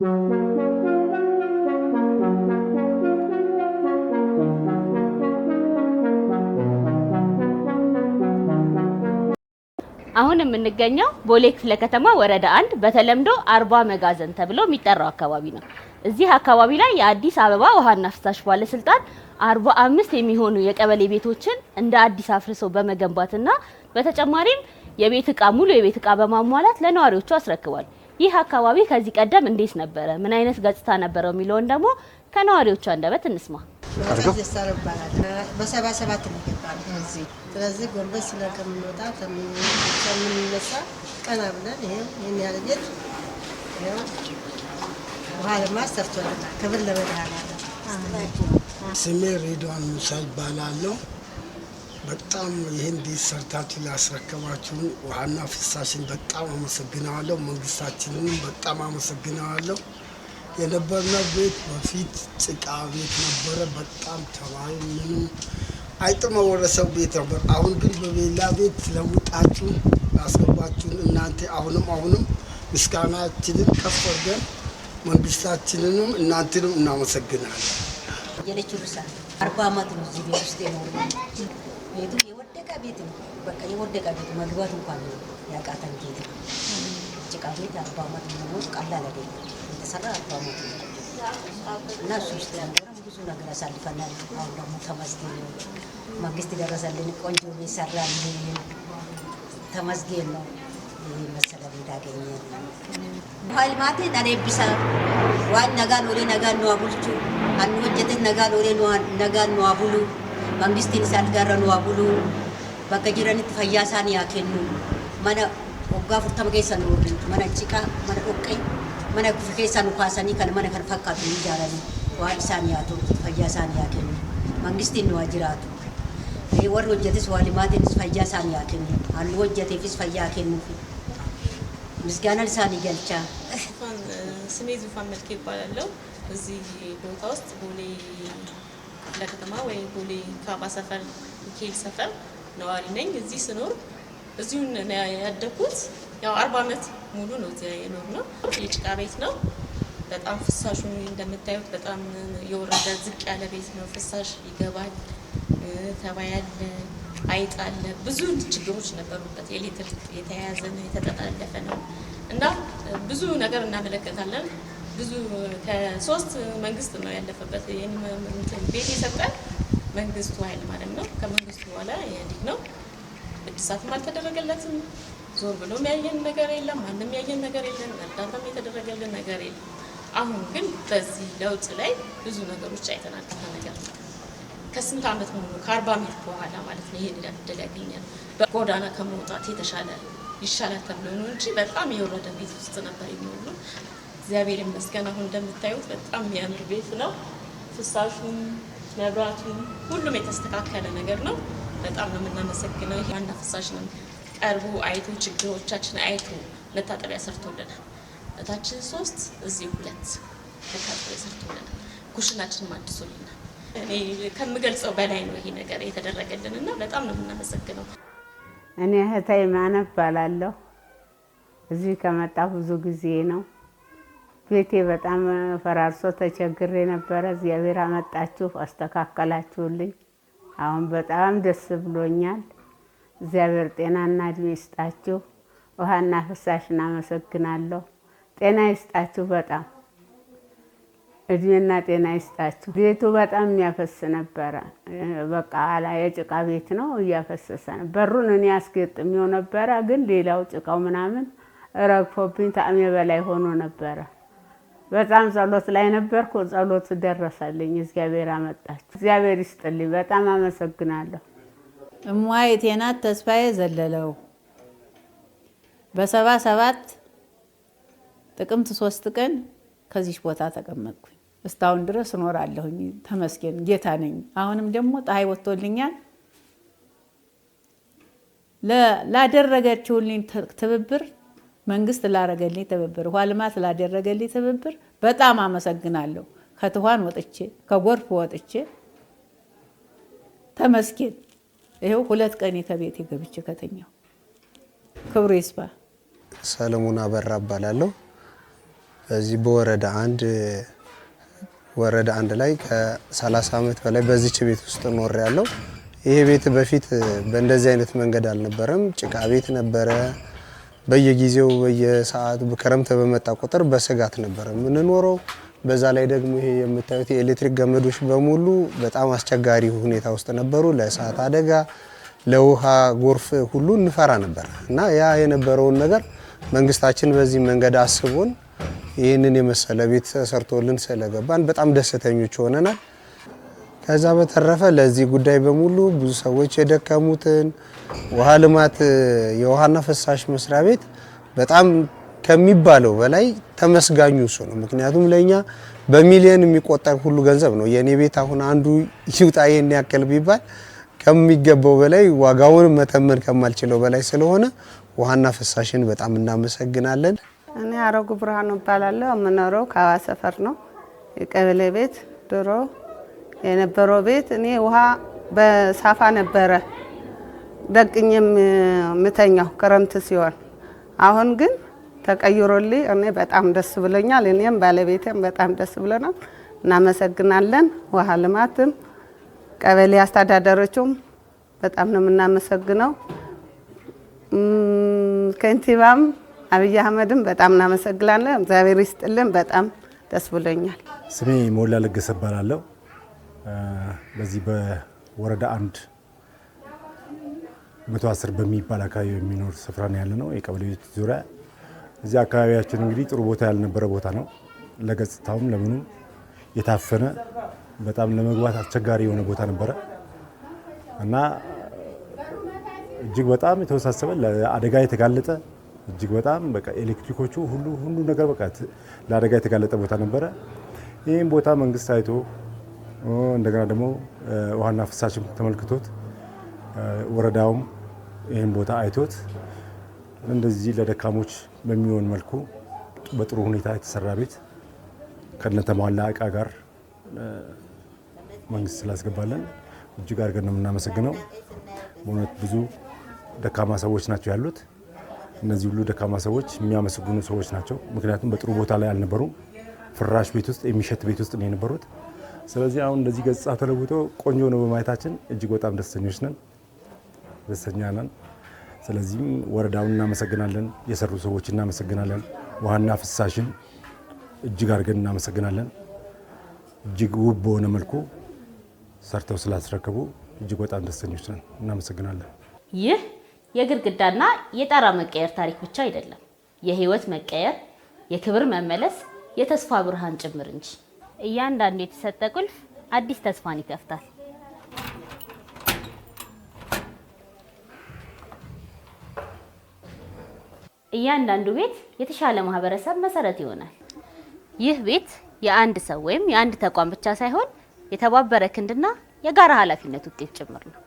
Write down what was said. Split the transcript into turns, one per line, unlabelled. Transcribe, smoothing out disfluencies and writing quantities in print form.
አሁን የምንገኘው ቦሌ ክፍለ ከተማ ወረዳ 1 በተለምዶ 40 መጋዘን ተብሎ የሚጠራው አካባቢ ነው። እዚህ አካባቢ ላይ የአዲስ አበባ ውሃና ፍሳሽ ባለስልጣን 45 የሚሆኑ የቀበሌ ቤቶችን እንደ አዲስ አፍርሶ በመገንባትና በተጨማሪም የቤት እቃ ሙሉ የቤት እቃ በማሟላት ለነዋሪዎቹ አስረክቧል። ይህ አካባቢ ከዚህ ቀደም እንዴት ነበረ፣ ምን አይነት ገጽታ ነበረው የሚለውን ደግሞ ከነዋሪዎቹ አንደበት እንስማ።
በ77 ነው የገባነው እዚህ። ስለዚህ ጎንበስ ስለከምንወጣ ከምንነሳ ቀና ብለን ይሄን ያህል ቤት ውሃ ልማት ሰርቶልናል። ክብር ለመድኃኔዓለም።
ስሜ ሬድዋን ሙሳ ይባላለሁ። በጣም ይሄን እንዲህ ሰርታችሁ ያስረከባችሁን ውሃና ፍሳሽን በጣም አመሰግናለሁ። መንግስታችንንም በጣም አመሰግናለሁ። የነበርነው ቤት በፊት ጭቃ ቤት ነበረ። በጣም ተባይ ምንም አይጥመ ወረሰው ቤት ነበር። አሁን ግን በሌላ ቤት ለውጣችሁ ያስገባችሁን እናንተ አሁንም ምስጋናችንን ከፍ አድርገን መንግስታችንንም እናንተንም እናመሰግናለን።
የለችሩሳ 40 ዓመት ነው እዚህ ቤት ውስጥ የኖርነው። ቤቱ የወደቀ ቤት ነው። በቃ የወደቀ ቤት መግባት እንኳን ያቃተን ቤት ነው። ጭቃ ቤት 40 ዓመት ነው። ቀላል አይደለም። የተሰራ 40 ዓመት ነው እና እሱ ውስጥ ያለነው ብዙ ነገር አሳልፈናል። አሁን ደግሞ ተመስገን ነው። መንግስት ደረሰልን፣ ቆንጆ ቤት ሰራልን። ተመስገን ነው። ይሄ መሰለ ቤት አገኘን። ኃይል ማቴ ዳሬብሳ ዋን ነጋን ወሬ ነጋን ነው አቡልቹ አን ወጀት ነጋን ወሬ ነጋን ነው አቡሉ መንግስትን ሳልጋራ ነው አቡሉ በቀጅረንት ፈያሳን ያከኑ ማና ወጋ ፍርተም ከሰን ነው ማና ጭቃ ማና ኦቀይ ማና ከሰን ኳሳኒ ከነ ማና ከፈካቱ ይጃራሉ ዋኢሳን ያቶ ፈያሳን ያከኑ መንግስትን ነው አጅራቱ ይሄ ወር ወጀትስ ዋሊማትን ፈያሳን ያከኑ አን ወጀቴፊስ ፈያከኑ ምስጋና ልሳን ይገልጫ።
ስሜ ዙፋን መልክ ይባላል። እዚህ ቦታ ውስጥ ቦሌ ለከተማ ወይ ቦሌ ካባ ሰፈር ሚካኤል ሰፈር ነዋሪ ነኝ። እዚህ ስኖር እዚሁ ያደኩት ያው 40 ዓመት ሙሉ ነው እዚህ የኖርነው። የጭቃ ቤት ነው። በጣም ፍሳሹ እንደምታዩት በጣም የወረደ ዝቅ ያለ ቤት ነው። ፍሳሽ ይገባል፣ ተባያለ፣ አይጣለ፣ ብዙ ችግሮች ነበሩበት። ኤሌክትሪክ የተያያዘ ነው፣ የተጠላለፈ ነው እና ብዙ ነገር እናመለከታለን። ብዙ ከ3 መንግስት ነው ያለፈበት። ይሄን ቤት የሰጠን መንግስቱ ኃይል ማለት ነው። ከመንግስቱ በኋላ ኢህአዴግ ነው። እድሳትም አልተደረገለትም። ዞር ብሎ የሚያየን ነገር የለም። ማንም ያየን ነገር የለም። እርዳታም የተደረገልን ነገር የለም። አሁን ግን በዚህ ለውጥ ላይ ብዙ ነገሮች አይተናል። ነገር ከስንት ዓመት ሙሉ ከ40 ዓመት በኋላ ማለት ነው ይሄን እድል ያገኛል። በጎዳና ከመውጣት የተሻለ ይሻላል ተብሎ ነው እንጂ በጣም የወረደ ቤት ውስጥ ነበር የሚኖረው። እግዚአብሔር ይመስገን አሁን እንደምታዩት በጣም የሚያምር ቤት ነው። ፍሳሹም መብራቱም ሁሉም የተስተካከለ ነገር ነው። በጣም ነው የምናመሰግነው። ይሄ ዋና ፍሳሽ ነው ቀርቦ አይቶ ችግሮቻችን አይቶ መታጠቢያ ሰርቶልናል። እታችን 3 እዚህ 2 መታጠቢያ ሰርቶልናል። ኩሽናችንን አድሶልናል። እኔ ከምገልጸው በላይ ነው ይሄ ነገር የተደረገልንና በጣም ነው የምናመሰግነው።
እኔ እህታይ ማነብ ባላለሁ እዚህ ከመጣ ብዙ ጊዜ ነው። ቤቴ በጣም ፈራርሶ ተቸግሬ ነበረ። እግዚአብሔር አመጣችሁ አስተካከላችሁልኝ። አሁን በጣም ደስ ብሎኛል። እግዚአብሔር ጤናና እድሜ ይስጣችሁ። ውሃና ፍሳሽን አመሰግናለሁ። ጤና ይስጣችሁ። በጣም እድሜና ጤና ይስጣችሁ። ቤቱ በጣም የሚያፈስ ነበረ። በቃ የጭቃ ቤት ነው፣ እያፈሰሰ ነው። በሩን እኔ አስገጥሜው ነበረ፣ ግን ሌላው ጭቃው ምናምን ረግፎብኝ ታዕሜ በላይ ሆኖ ነበረ። በጣም ጸሎት ላይ ነበርኩ። ጸሎት ደረሰልኝ። እግዚአብሔር አመጣችሁ። እግዚአብሔር ይስጥልኝ። በጣም አመሰግናለሁ።
እሟይ ቴናት ተስፋዬ ዘለለው በ77 ጥቅምት 3 ቀን ከዚህ ቦታ ተቀመጥኩኝ። እስካሁን ድረስ እኖራለሁኝ። ተመስገን ጌታ ነኝ። አሁንም ደግሞ ፀሐይ ወጥቶልኛል። ላደረገችውልኝ ትብብር መንግስት ላደረገልኝ ትብብር፣ ውሃ ልማት ላደረገልኝ ትብብር በጣም አመሰግናለሁ። ከትኋን ወጥቼ ከጎርፍ ወጥቼ ተመስገን። ይሄው 2 ቀን ከቤቴ ገብቼ ከተኛው። ክብሩ ይስፋ።
ሰለሞን አበራ እባላለሁ። በዚህ ወረዳ አንድ ላይ ከ30 ዓመት በላይ በዚች ቤት ውስጥ ኖር ያለው። ይሄ ቤት በፊት በእንደዚህ አይነት መንገድ አልነበረም። ጭቃ ቤት ነበረ። በየጊዜው በየሰዓቱ በክረምት በመጣ ቁጥር በስጋት ነበረ የምንኖረው። በዛ ላይ ደግሞ ይሄ የምታዩት የኤሌክትሪክ ገመዶች በሙሉ በጣም አስቸጋሪ ሁኔታ ውስጥ ነበሩ። ለእሳት አደጋ፣ ለውሃ ጎርፍ ሁሉ እንፈራ ነበር እና ያ የነበረውን ነገር መንግስታችን በዚህ መንገድ አስቦን ይህንን የመሰለ ቤት ሰርቶልን ስለገባን በጣም ደስተኞች ሆነናል። ከዛ በተረፈ ለዚህ ጉዳይ በሙሉ ብዙ ሰዎች የደከሙትን ውሃ ልማት የውሃና ፍሳሽ መስሪያ ቤት በጣም ከሚባለው በላይ ተመስጋኙ እሱ ነው። ምክንያቱም ለኛ በሚሊዮን የሚቆጠር ሁሉ ገንዘብ ነው። የኔ ቤት አሁን አንዱ ይውጣ ይሄን ያክል ቢባል ከሚገባው በላይ ዋጋውን መተመን ከማልችለው በላይ ስለሆነ ውሃና ፍሳሽን በጣም እናመሰግናለን።
እኔ አረጉ ብርሃኑ እባላለሁ። የምኖረው ካዋ ሰፈር ነው። የቀበሌ ቤት ድሮ የነበረው ቤት እኔ ውሃ በሳፋ ነበረ ደቅኝም ምተኛው ክረምት ሲሆን፣ አሁን ግን ተቀይሮልኝ እኔ በጣም ደስ ብሎኛል። እኔም ባለቤቴም በጣም ደስ ብሎናል። እናመሰግናለን። ውሃ ልማትም ቀበሌ አስተዳደሮቹም በጣም ነው የምናመሰግነው። ከንቲባም አብይ አህመድም በጣም እናመሰግናለን። እግዚአብሔር ይስጥልን። በጣም ደስ ብሎኛል።
ስሜ ሞላ ለገሰ እባላለሁ። በዚህ በወረዳ 1 110 በሚባል አካባቢ የሚኖር ስፍራ ነው ያለ ነው። የቀበሌ ቤት ዙሪያ እዚህ አካባቢያችን እንግዲህ ጥሩ ቦታ ያልነበረ ቦታ ነው። ለገጽታውም ለምኑ የታፈነ በጣም ለመግባት አስቸጋሪ የሆነ ቦታ ነበረ እና እጅግ በጣም የተወሳሰበ ለአደጋ የተጋለጠ እጅግ በጣም በቃ ኤሌክትሪኮቹ ሁሉ ነገር በቃ ለአደጋ የተጋለጠ ቦታ ነበረ። ይህም ቦታ መንግስት አይቶ እንደገና ደግሞ ውሃና ፍሳሽም ተመልክቶት ወረዳውም ይህን ቦታ አይቶት እንደዚህ ለደካሞች በሚሆን መልኩ በጥሩ ሁኔታ የተሰራ ቤት ከነተሟላ እቃ ጋር መንግስት ስላስገባለን እጅግ አድርገን ነው የምናመሰግነው። በእውነት ብዙ ደካማ ሰዎች ናቸው ያሉት። እነዚህ ሁሉ ደካማ ሰዎች የሚያመሰግኑ ሰዎች ናቸው። ምክንያቱም በጥሩ ቦታ ላይ አልነበሩም። ፍራሽ ቤት ውስጥ የሚሸት ቤት ውስጥ ነው የነበሩት። ስለዚህ አሁን እንደዚህ ገጽታ ተለውጦ ቆንጆ ነው በማየታችን እጅግ በጣም ደስተኛ ነን። ስለዚህም ወረዳውን እናመሰግናለን፣ የሰሩ ሰዎች እናመሰግናለን፣ ውሃና ፍሳሽን እጅግ አድርገን እናመሰግናለን። እጅግ ውብ በሆነ መልኩ ሰርተው ስላስረከቡ እጅግ በጣም ደስተኞች ነን። እናመሰግናለን።
ይህ የግድግዳና የጣራ መቀየር ታሪክ ብቻ አይደለም፣ የህይወት መቀየር፣ የክብር መመለስ፣ የተስፋ ብርሃን ጭምር እንጂ። እያንዳንዱ የተሰጠ ቁልፍ አዲስ ተስፋን ይከፍታል። እያንዳንዱ ቤት የተሻለ ማህበረሰብ መሰረት ይሆናል። ይህ ቤት የአንድ ሰው ወይም የአንድ ተቋም ብቻ ሳይሆን የተባበረ ክንድና የጋራ ኃላፊነት ውጤት ጭምር ነው።